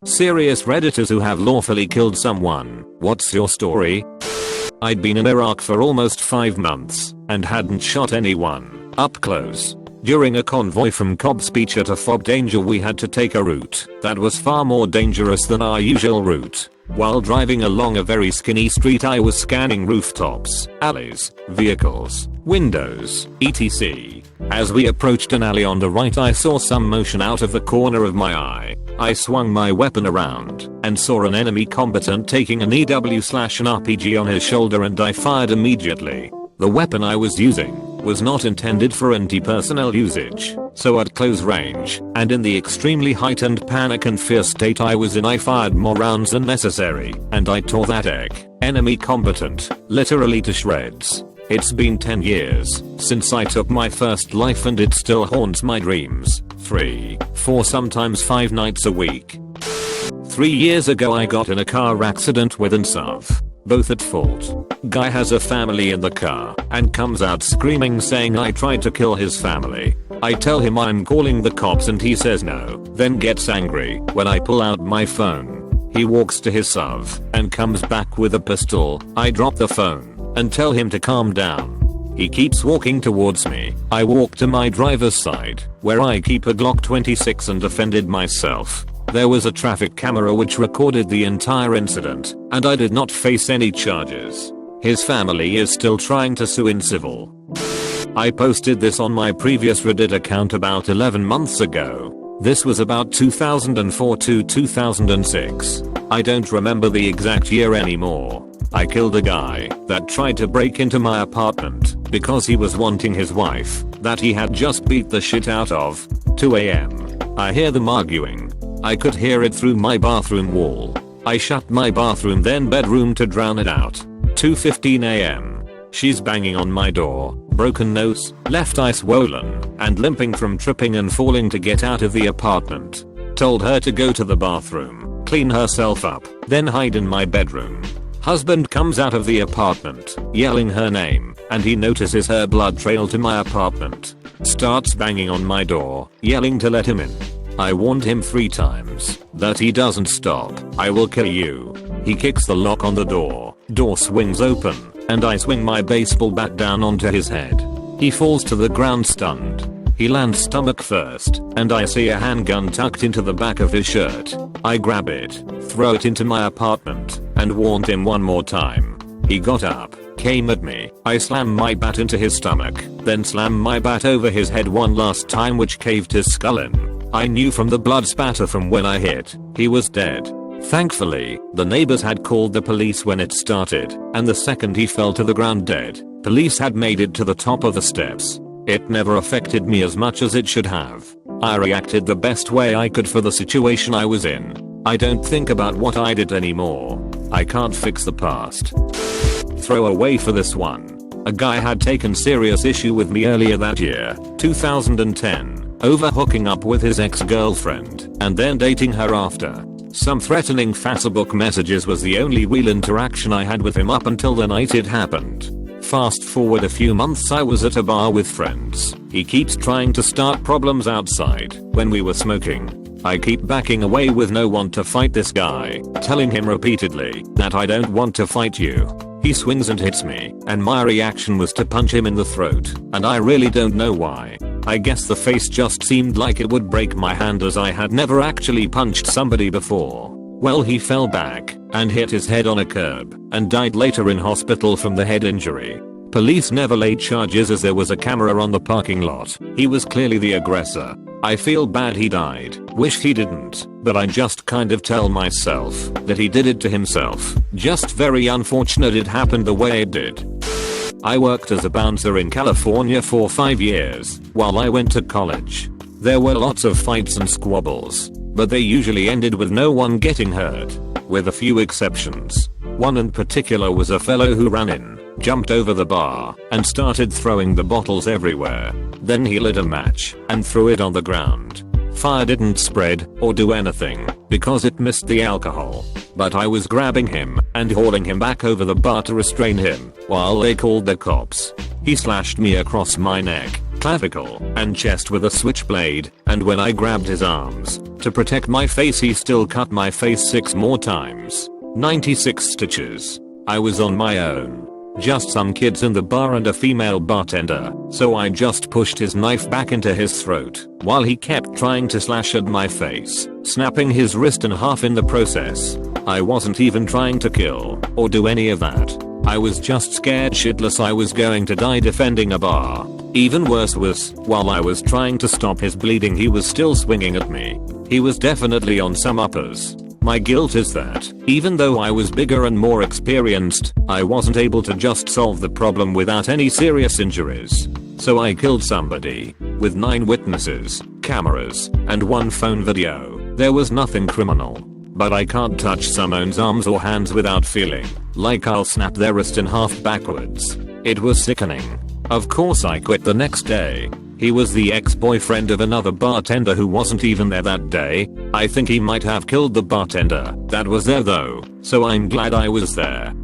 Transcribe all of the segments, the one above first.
Serious Redditors who have lawfully killed someone, what's your story? I'd been in Iraq for almost 5 months and hadn't shot anyone up close. During a convoy from Cobb Beach at a FOB danger we had to take a route that was far more dangerous than our usual route. While driving along a very skinny street I was scanning rooftops, alleys, vehicles, windows, etc. As we approached an alley on the right I saw some motion out of the corner of my eye. I swung my weapon around and saw an enemy combatant taking an EW/an RPG on his shoulder and I fired immediately. The weapon I was using was not intended for anti-personnel usage, so at close range, and in the extremely heightened panic and fear state I was in I fired more rounds than necessary, and I tore that enemy combatant literally to shreds. It's been 10 years since I took my first life and it still haunts my dreams, 3, 4 sometimes 5 nights a week. 3 years ago I got in a car accident with an SUV. Both at fault. Guy has a family in the car and comes out screaming saying I tried to kill his family. I tell him I'm calling the cops and he says no, then gets angry when I pull out my phone. He walks to his SUV and comes back with a pistol. I drop the phone and tell him to calm down. He keeps walking towards me. I walk to my driver's side where I keep a Glock 26 and defended myself. There was a traffic camera which recorded the entire incident, and I did not face any charges. His family is still trying to sue in civil. I posted this on my previous Reddit account about 11 months ago. This was about 2004 to 2006. I don't remember the exact year anymore. I killed a guy that tried to break into my apartment because he was wanting his wife that he had just beat the shit out of. 2 AM. I hear them arguing. I could hear it through my bathroom wall. I shut my bathroom then bedroom to drown it out. 2:15 AM. She's banging on my door, broken nose, left eye swollen, and limping from tripping and falling to get out of the apartment. Told her to go to the bathroom, clean herself up, then hide in my bedroom. Husband comes out of the apartment, yelling her name, and he notices her blood trail to my apartment. Starts banging on my door, yelling to let him in. I warned him 3 times that he doesn't stop, I will kill you. He kicks the lock on the door, door swings open, and I swing my baseball bat down onto his head. He falls to the ground stunned. He lands stomach first, and I see a handgun tucked into the back of his shirt. I grab it, throw it into my apartment, and warned him 1 more time. He got up, came at me. I slammed my bat into his stomach, then slammed my bat over his head 1 last time which caved his skull in. I knew from the blood spatter from when I hit, he was dead. Thankfully, the neighbors had called the police when it started, and the second he fell to the ground dead, police had made it to the top of the steps. It never affected me as much as it should have. I reacted the best way I could for the situation I was in. I don't think about what I did anymore. I can't fix the past. Throw away for this one. A guy had taken serious issue with me earlier that year, 2010. Over hooking up with his ex-girlfriend and then dating her after. Some threatening Facebook messages was the only real interaction I had with him up until the night it happened. Fast forward a few months I was at a bar with friends. He keeps trying to start problems outside when we were smoking. I keep backing away with no one to fight this guy, telling him repeatedly that I don't want to fight you. He swings and hits me, and my reaction was to punch him in the throat, and I really don't know why. I guess the face just seemed like it would break my hand as I had never actually punched somebody before. Well, he fell back and hit his head on a curb and died later in hospital from the head injury. Police never laid charges as there was a camera on the parking lot. He was clearly the aggressor. I feel bad he died, wish he didn't, but I just kind of tell myself that he did it to himself. Just very unfortunate it happened the way it did. I worked as a bouncer in California for 5 years while I went to college. There were lots of fights and squabbles, but they usually ended with no one getting hurt, with a few exceptions. One in particular was a fellow who ran in, jumped over the bar, and started throwing the bottles everywhere. Then he lit a match and threw it on the ground. Fire didn't spread or do anything because it missed the alcohol, but I was grabbing him and hauling him back over the bar to restrain him while they called the cops. He slashed me across my neck, clavicle, and chest with a switchblade, and when I grabbed his arms to protect my face he still cut my face 6 more times. 96 stitches. I was on my own. Just some kids in the bar and a female bartender, so I just pushed his knife back into his throat while he kept trying to slash at my face, snapping his wrist in half in the process. I wasn't even trying to kill or do any of that. I was just scared shitless I was going to die defending a bar. Even worse was, while I was trying to stop his bleeding he was still swinging at me. He was definitely on some uppers. My guilt is that, even though I was bigger and more experienced, I wasn't able to just solve the problem without any serious injuries. So I killed somebody. With 9 witnesses, cameras, and 1 phone video. There was nothing criminal. But I can't touch someone's arms or hands without feeling like I'll snap their wrist in half backwards. It was sickening. Of course I quit the next day. He was the ex-boyfriend of another bartender who wasn't even there that day. I think he might have killed the bartender that was there though, so I'm glad I was there.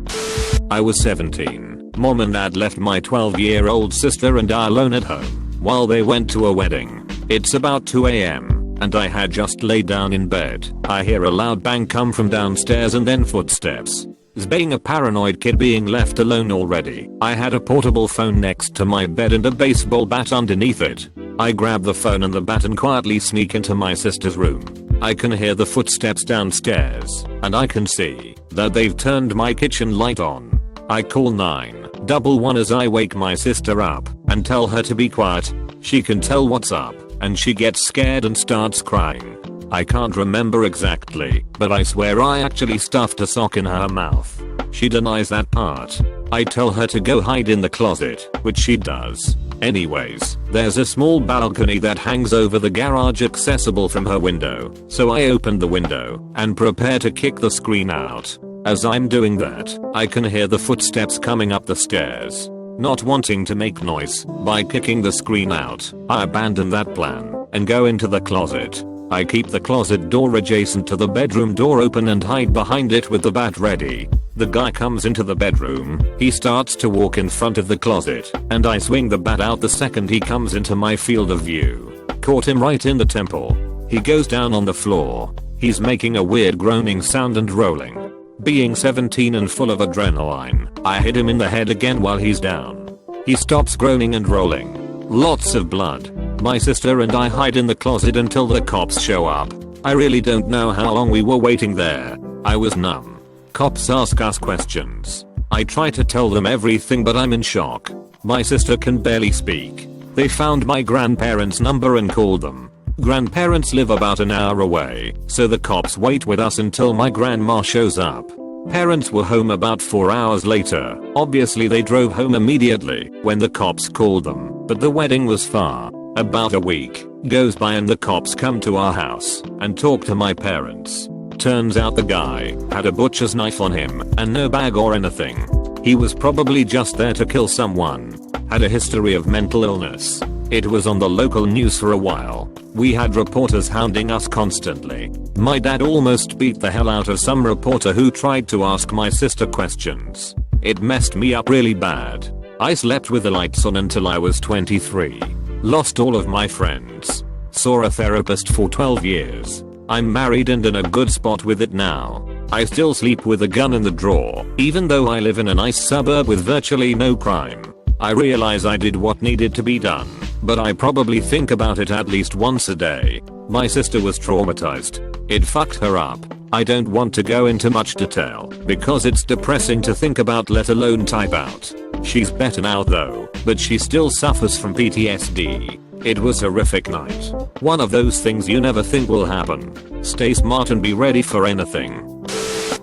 I was 17. Mom and dad left my 12-year-old sister and I alone at home while they went to a wedding. It's about 2 AM, and I had just laid down in bed. I hear a loud bang come from downstairs and then footsteps. As being a paranoid kid being left alone already, I had a portable phone next to my bed and a baseball bat underneath it. I grab the phone and the bat and quietly sneak into my sister's room. I can hear the footsteps downstairs, and I can see that they've turned my kitchen light on. I call 911 as I wake my sister up and tell her to be quiet. She can tell what's up, and she gets scared and starts crying. I can't remember exactly, but I swear I actually stuffed a sock in her mouth. She denies that part. I tell her to go hide in the closet, which she does. Anyways, there's a small balcony that hangs over the garage accessible from her window, so I open the window and prepare to kick the screen out. As I'm doing that, I can hear the footsteps coming up the stairs. Not wanting to make noise by kicking the screen out, I abandon that plan and go into the closet. I keep the closet door adjacent to the bedroom door open and hide behind it with the bat ready. The guy comes into the bedroom, he starts to walk in front of the closet, and I swing the bat out the second he comes into my field of view. Caught him right in the temple. He goes down on the floor. He's making a weird groaning sound and rolling. Being 17 and full of adrenaline, I hit him in the head again while he's down. He stops groaning and rolling. Lots of blood. My sister and I hide in the closet until the cops show up. I really don't know how long we were waiting there. I was numb. Cops ask us questions. I try to tell them everything but I'm in shock. My sister can barely speak. They found my grandparents' number and called them. Grandparents live about an hour away, so the cops wait with us until my grandma shows up. Parents were home about 4 hours later. Obviously they drove home immediately when the cops called them, but the wedding was far. About a week goes by and the cops come to our house and talk to my parents. Turns out the guy had a butcher's knife on him and no bag or anything. He was probably just there to kill someone. Had a history of mental illness. It was on the local news for a while. We had reporters hounding us constantly. My dad almost beat the hell out of some reporter who tried to ask my sister questions. It messed me up really bad. I slept with the lights on until I was 23. Lost all of my friends. Saw a therapist for 12 years. I'm married and in a good spot with it now. I still sleep with a gun in the drawer, even though I live in a nice suburb with virtually no crime. I realize I did what needed to be done, but I probably think about it at least once a day. My sister was traumatized. It fucked her up. I don't want to go into much detail because it's depressing to think about, let alone type out. She's better now though, but she still suffers from PTSD. It was a horrific night. One of those things you never think will happen. Stay smart and be ready for anything.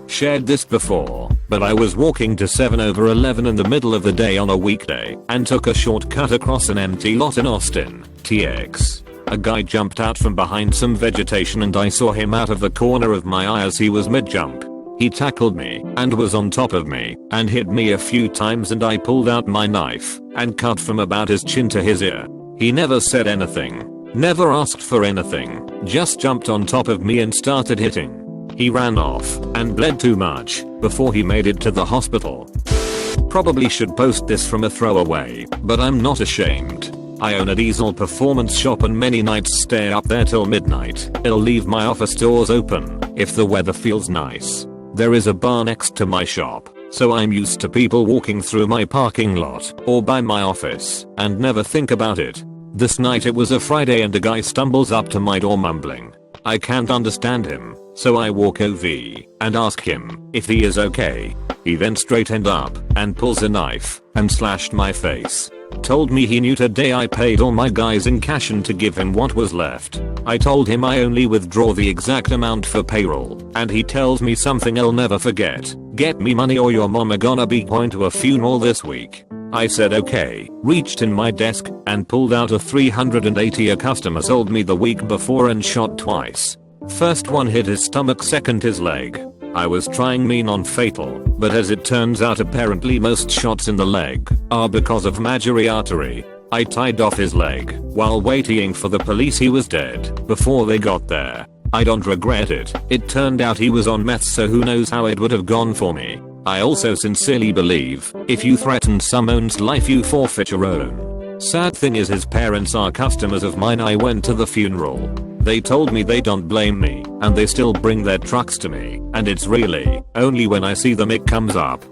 Shared this before, but I was walking to 7/11 in the middle of the day on a weekday and took a shortcut across an empty lot in Austin, TX. A guy jumped out from behind some vegetation and I saw him out of the corner of my eye as he was mid-jump. He tackled me and was on top of me and hit me a few times and I pulled out my knife and cut from about his chin to his ear. He never said anything, never asked for anything, just jumped on top of me and started hitting. He ran off and bled too much before he made it to the hospital. Probably should post this from a throwaway, but I'm not ashamed. I own a diesel performance shop and many nights stay up there till midnight. I'll leave my office doors open if the weather feels nice. There is a bar next to my shop, so I'm used to people walking through my parking lot or by my office and never think about it. This night it was a Friday and a guy stumbles up to my door mumbling. I can't understand him, so I walk over and ask him if he is okay. He then straightened up and pulls a knife and slashed my face. Told me he knew today I paid all my guys in cash and to give him what was left. I told him I only withdraw the exact amount for payroll, and he tells me something I'll never forget. Get me money or your mama gonna be going to a funeral this week. I said okay, reached in my desk and pulled out a 380 a customer sold me the week before and shot twice. First one hit his stomach, second his leg. I was trying me non-fatal, but as it turns out apparently most shots in the leg are because of mammary artery. I tied off his leg while waiting for the police. He was dead before they got there. I don't regret it. It turned out he was on meth, so who knows how it would have gone for me. I also sincerely believe if you threaten someone's life you forfeit your own. Sad thing is his parents are customers of mine. I went to the funeral. They told me they don't blame me and they still bring their trucks to me, and it's really only when I see them it comes up.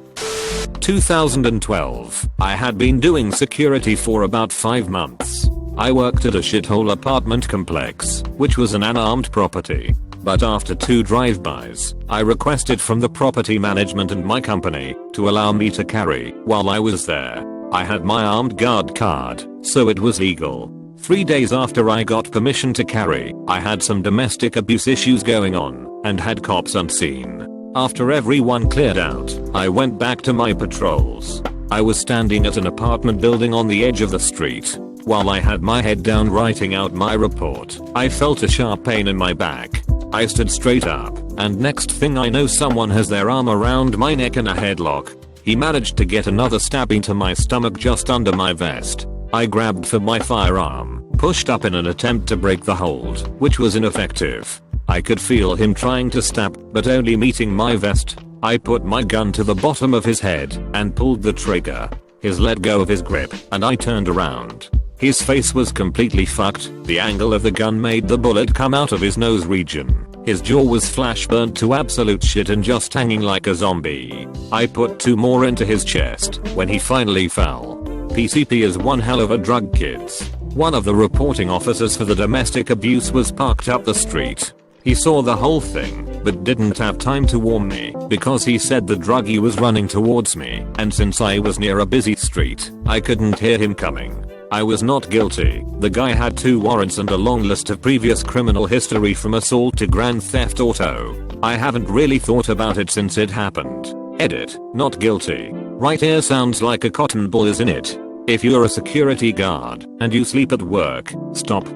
2012. I had been doing security for about 5 months. I worked at a shithole apartment complex, which was an unarmed property. But after 2 drive-bys, I requested from the property management and my company to allow me to carry while I was there. I had my armed guard card, so it was legal. 3 days after I got permission to carry, I had some domestic abuse issues going on and had cops on scene. After everyone cleared out, I went back to my patrols. I was standing at an apartment building on the edge of the street. While I had my head down writing out my report, I felt a sharp pain in my back. I stood straight up, and next thing I know someone has their arm around my neck in a headlock. He managed to get another stab into my stomach just under my vest. I grabbed for my firearm, pushed up in an attempt to break the hold, which was ineffective. I could feel him trying to stab, but only meeting my vest. I put my gun to the bottom of his head and pulled the trigger. He let go of his grip, and I turned around. His face was completely fucked. The angle of the gun made the bullet come out of his nose region. His jaw was flash burnt to absolute shit and just hanging like a zombie. I put 2 more into his chest when he finally fell. PCP is one hell of a drug, kids. One of the reporting officers for the domestic abuse was parked up the street. He saw the whole thing, but didn't have time to warn me because he said the druggie was running towards me, and since I was near a busy street, I couldn't hear him coming. I was not guilty. The guy had 2 warrants and a long list of previous criminal history from assault to grand theft auto. I haven't really thought about it since it happened. Edit, not guilty. Right here sounds like a cotton ball, isn't it? If you're a security guard and you sleep at work, stop.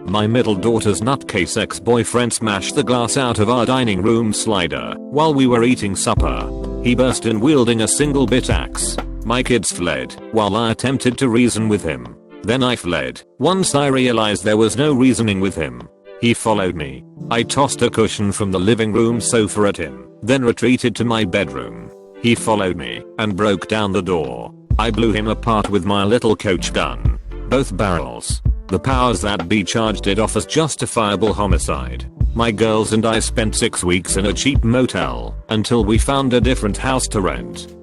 My middle daughter's nutcase ex-boyfriend smashed the glass out of our dining room slider while we were eating supper. He burst in wielding a single bit axe. My kids fled while I attempted to reason with him. Then I fled. Once I realized there was no reasoning with him, he followed me. I tossed a cushion from the living room sofa at him, then retreated to my bedroom. He followed me and broke down the door. I blew him apart with my little coach gun. Both barrels. The powers that be charged it off as justifiable homicide. My girls and I spent 6 weeks in a cheap motel until we found a different house to rent.